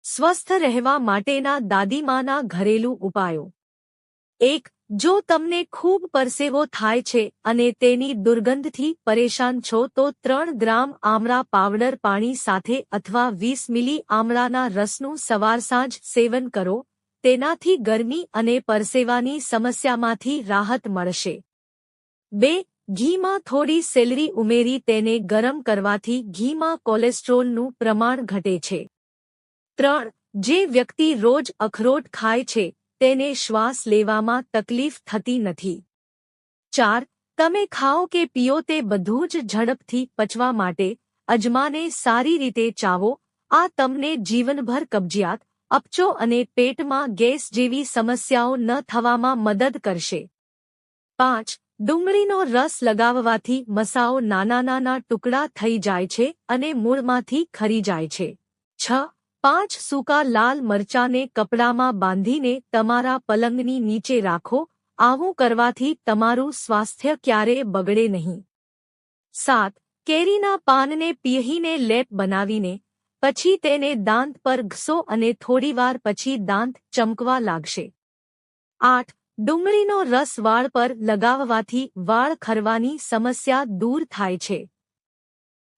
સ્વસ્થ રહેવા માટેના દાદીમાના ઘરેલું ઉપાયો। 1. જો તમને ખૂબ પરસેવો થાય છે અને તેની દુર્ગંધથી પરેશાન છો તો 3 ગ્રામ આમળા પાવડર પાણી સાથે અથવા 20 મિલી આમળાના રસનું સવાર સાંજ સેવન કરો। તેનાથી ગરમી અને પરસેવાની સમસ્યામાંથી રાહત મળશે। 2. ઘીમાં થોડી સેલરી ઉમેરી તેને ગરમ કરવાથી ઘીમાં કોલેસ્ટ્રોલનું પ્રમાણ ઘટે છે। 3. જે વ્યક્તિ રોજ અખરોટ ખાય છે તેને શ્વાસ લેવામાં તકલીફ થતી નથી। 4. તમે ખાઓ કે પીઓ તે બધું જ ઝડપથી પચવા માટે અજમાને સારી રીતે ચાવો। આ તમને જીવનભર કબજિયાત, અપચો અને પેટમાં ગેસ જેવી સમસ્યાઓ ન થવામાં મદદ કરશે। 5. ડુંગળીનો રસ લગાવવાથી મસાઓ નાના નાના ટુકડા થઈ જાય છે અને મૂળમાંથી ખરી જાય છે। 6. 5 સૂકા લાલ મરચાંને કપડામાં બાંધીને તમારા પલંગની નીચે રાખો। આવું કરવાથી તમારું સ્વાસ્થ્ય ક્યારેય બગડે નહીં। 7. કેરીના પાનને પીહીને લેપ બનાવીને પછી તેને દાંત પર ઘસો અને થોડીવાર પછી દાંત ચમકવા લાગશે। 8. ડુંગળીનો રસ વાળ પર લગાવવાથી વાળ ખરવાની સમસ્યા દૂર થાય છે।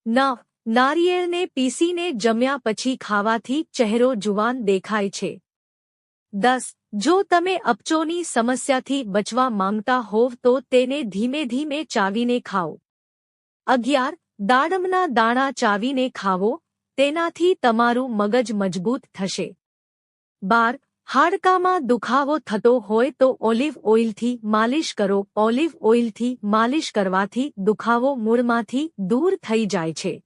9. નારિયેળને પીસીને જમ્યા પછી ખાવાથી ચહેરો જુવાન દેખાય છે। 10. જો તમે અપચોની સમસ્યાથી બચવા માંગતા હોવ તો તેને ધીમે ધીમે ચાવીને ખાઓ। 11. દાડમના દાણા ચાવીને ખાવો, તેનાથી તમારું મગજ મજબૂત થશે। 12. હાડકામાં દુખાવો થતો હોય તો ઓલિવ ઓઇલથી માલિશ કરો। ઓલિવ ઓઇલથી માલિશ કરવાથી દુખાવો મૂળમાંથી દૂર થઈ જાય છે।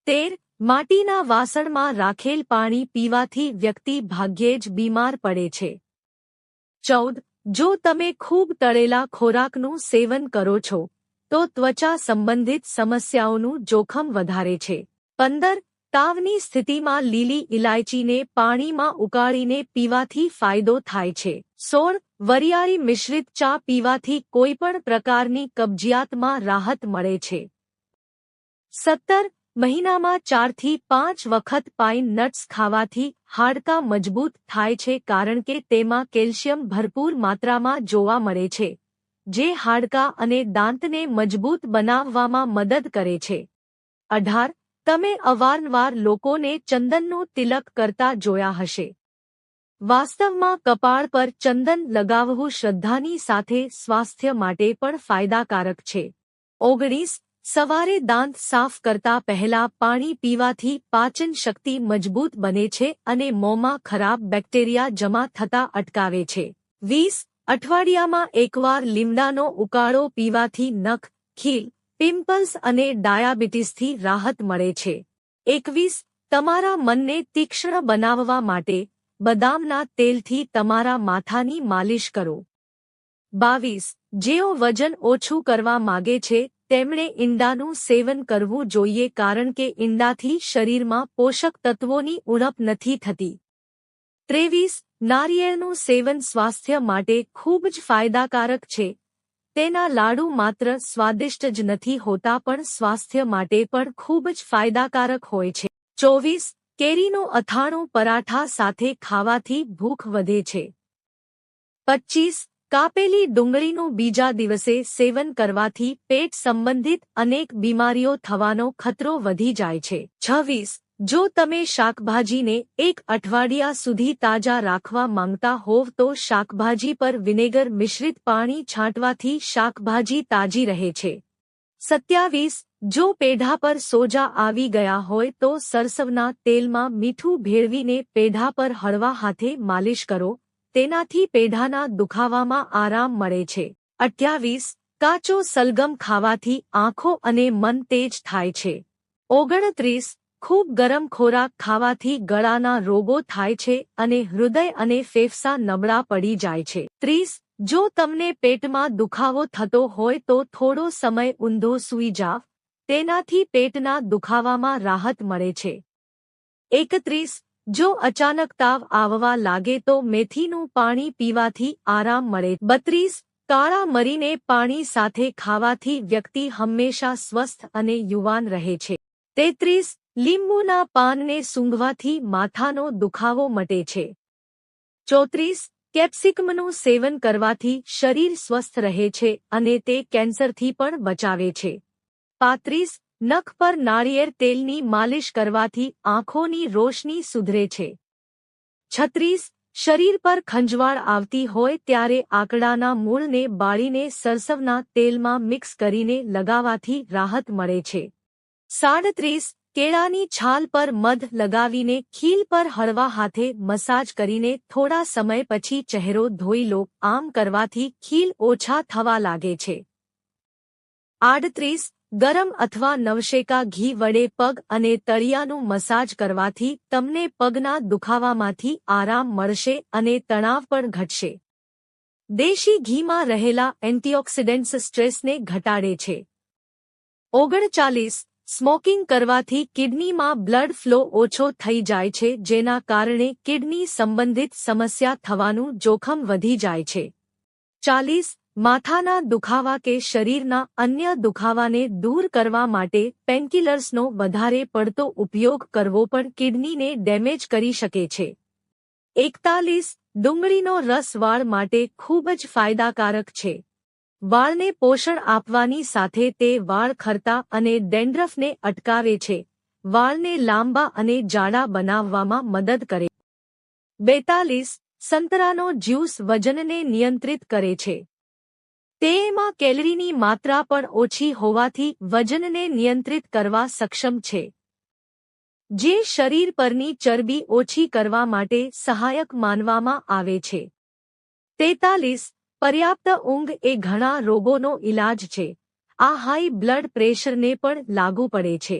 13. માટીના વાસણમાં રાખેલ પાણી પીવાથી વ્યક્તિ ભાગ્યે જ બીમાર પડે છે। 14. જો તમે ખૂબ તળેલા ખોરાકનું સેવન કરો છો તો ત્વચા સંબંધિત સમસ્યાઓનું જોખમ વધારે છે। 15. તાવની સ્થિતિમાં લીલી ઇલાયચીને પાણીમાં ઉકાળીને પીવાથી ફાયદો થાય છે। 16. વરિયાળી મિશ્રિત ચા પીવાથી કોઈપણ પ્રકારની કબજિયાતમાં રાહત મળે છે। 17. મહિનામાં 4 થી 5 વખત પાઇન નટ્સ ખાવાથી હાડકાં મજબૂત થાય છે કારણ કે તેમાં કેલ્શિયમ ભરપૂર માત્રામાં જોવા મળે છે, જે હાડકાં અને દાંતને મજબૂત બનાવવામાં મદદ કરે છે। 18. તમે અવારનવાર લોકોને ચંદનનું તિલક કરતા જોયા હશે। વાસ્તવમાં કપાળ પર ચંદન લગાવવું શ્રદ્ધાની સાથે સ્વાસ્થ્ય માટે પણ ફાયદાકારક છે। 19. સવારે દાંત સાફ કરતા પહેલા પાણી પીવાથી પાચન શક્તિ મજબૂત બને છે અને મોંમાં ખરાબ બેક્ટેરિયા જમા થતા અટકાવે છે। 20. અઠવાડિયામાં એકવાર લીમડાનો ઉકાળો પીવાથી નખ, ખીલ, પિમ્પલ્સ અને ડાયાબિટીસથી રાહત મળે છે। 21. તમારા મનને તીક્ષ્ણ બનાવવા માટે બદામના તેલથી તમારા માથાની માલિશ કરો। 22. જેઓ વજન ઓછું કરવા માગે છે તેમણે ઈંડાનું સેવન કરવું જોઈએ કારણ કે ઈંડાથી શરીરમાં પોષક તત્વોની ઉણપ નથી થતી। 23. નારિયેળનું સેવન સ્વાસ્થ્ય માટે ખૂબ જ ફાયદાકારક છે। તેના લાડુ માત્ર સ્વાદિષ્ટ જ નથી હોતા પણ સ્વાસ્થ્ય માટે પણ ખૂબ જ ફાયદાકારક હોય છે। 24. કેરીનું અથાણું પરાઠા સાથે ખાવાથી ભૂખ વધે છે। 25. કાપેલી ડુંગળીનું બીજા દિવસે સેવન કરવાથી પેટ સંબંધિત અનેક બીમારીઓ થવાનો ખતરો વધી જાય છે। 26. જો તમે શાકભાજીને 1 અઠવાડિયા સુધી તાજા રાખવા માંગતા હોવ તો શાકભાજી પર વિનેગર મિશ્રિત પાણી છાંટવાથી શાકભાજી તાજી રહે છે। 27. જો પેઢા પર સોજા આવી ગયા હોય તો સરસવના તેલમાં મીઠું ભેળવીને પેઢા પર હળવા હાથે માલિશ કરો। તેનાથી પેઢાના દુખાવામાં આરામ મળે છે। 28. કાચો સલગમ ખાવાથી આંખો અને મન તેજ થાય છે। 29. ખૂબ ગરમ ખોરાક ખાવાથી ગળાના રોગો થાય છે અને હૃદય અને ફેફસાં નબળા પડી જાય છે। 30. જો તમને પેટમાં દુખાવો થતો હોય તો થોડો સમય ઊંધો સૂઈ જાવ, તેનાથી પેટના દુખાવામાં રાહત મળે છે। 31. જો અચાનક તાવ આવવા લાગે તો મેથીનું પાણી પીવાથી આરામ મળે। 32. કાળા મરીને પાણી સાથે ખાવાથી વ્યક્તિ હંમેશા સ્વસ્થ અને યુવાન રહે છે। 33. લીંબુના પાનને સૂંઘવાથી માથાનો દુખાવો મટે છે. 34. કેપ્સિકમનું સેવન કરવાથી શરીર સ્વસ્થ રહે છે અને તે કેન્સરથી પણ બચાવે છે. 35. નખ પર નાળિયેર તેલની માલિશ કરવાથી આંખોની રોશની સુધરે છે. 36. શરીર પર ખંજવાળ આવતી હોય ત્યારે આકડાના મૂળને બાળીને સરસવના તેલમાં મિક્સ કરીને લગાવવાથી રાહત મળે છે. 37. કેળાની છાલ પર મધ લગાવીને ખીલ પર હળવા હાથે મસાજ કરીને થોડા સમય પછી ચહેરો ધોઈ લો. આમ કરવાથી ખીલ ઓછા થવા લાગે છે. 38. ગરમ અથવા નવશેકા ઘી વડે પગ અને તળિયાનું મસાજ કરવાથી તમને પગના દુખાવામાંથી આરામ મળશે અને તણાવ પણ ઘટશે. દેશી ઘીમાં રહેલા એન્ટીઓક્સિડન્ટ્સ સ્ટ્રેસને ઘટાડે છે. 39. સ્મોકિંગ કરવાથી કિડનીમાં બ્લડ ફ્લો ઓછો થઈ જાય છે, જેના કારણે કિડની સંબંધિત સમસ્યા થવાનું જોખમ વધી જાય છે. 40. માથાના દુખાવા કે શરીરના અન્ય દુખાવાને દૂર કરવા માટે પેનકિલર્સનો વધારે પડતો ઉપયોગ કરવો પણ કિડનીને ડેમેજ કરી શકે છે. 41. ડુંગળીનો રસ વાળ માટે ખૂબ જ ફાયદાકારક છે. વાળને પોષણ આપવાની સાથે તે વાળ ખરતા અને ડેન્ડ્રફને અટકાવે છે. વાળને લાંબા અને જાડા બનાવવામાં મદદ કરે. 42. સંતરાનો જ્યુસ વજનને નિયંત્રિત કરે છે. તેમાં કેલરીની માત્રા પણ ઓછી હોવાથી વજનને નિયંત્રિત કરવા સક્ષમ છે, જે શરીર પરની ચરબી ઓછી કરવા માટે સહાયક માનવામાં આવે છે. 43. પર્યાપ્ત ઊંઘ એ ઘણા રોગોનો ઇલાજ છે. આ હાઈ બ્લડ પ્રેશરને પણ લાગુ પડે છે.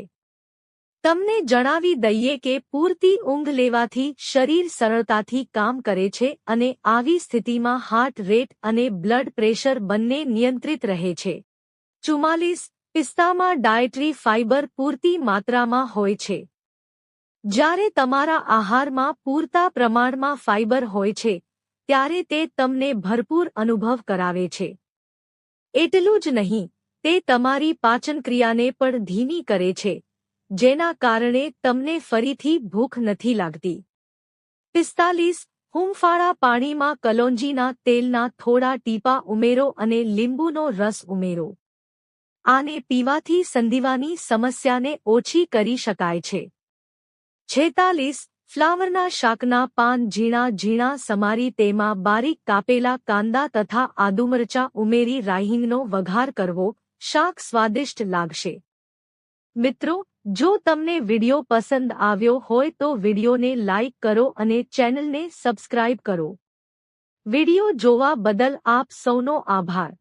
તમને જણાવી દઈએ કે પૂરતી ઊંઘ લેવાથી શરીર સરળતાથી કામ કરે છે અને આવી સ્થિતિમાં હાર્ટ રેટ અને બ્લડ પ્રેશર બંને નિયંત્રિત રહે છે. 44. પિસ્તામાં ડાયટરી ફાઇબર પૂરતી માત્રામાં હોય છે. જ્યારે તમારા આહારમાં પૂરતા પ્રમાણમાં ફાઇબર હોય છે, ત્યારે તે તમને ભરપૂર અનુભવ કરાવે છે. એટલું જ નહીં, તે તમારી પાચનક્રિયાને પણ ધીમી કરે છે, જેના કારણે તમને ફરીથી ભૂખ નથી લાગતી. 45. હૂંફાળા પાણીમાં કલોંજીના તેલના થોડા ટીપાં ઉમેરો અને લીંબુનો રસ ઉમેરો. આને પીવાથી સંધિવાની સમસ્યાને ઓછી કરી શકાય છે. 46. ફ્લાવરના શાકના પાન ઝીણા ઝીણા સમારી તેમાં બારીક કાપેલા કાંદા તથા આદુમરચાં ઉમેરી રાઈહિંગનો વઘાર કરવો. શાક સ્વાદિષ્ટ લાગશે. મિત્રો, જો તમને વિડિયો પસંદ આવ્યો હોય તો વિડિયોને લાઇક કરો અને ચેનલને સબસ્ક્રાઇબ કરો. વિડિયો જોવા બદલ આપ સૌનો આભાર.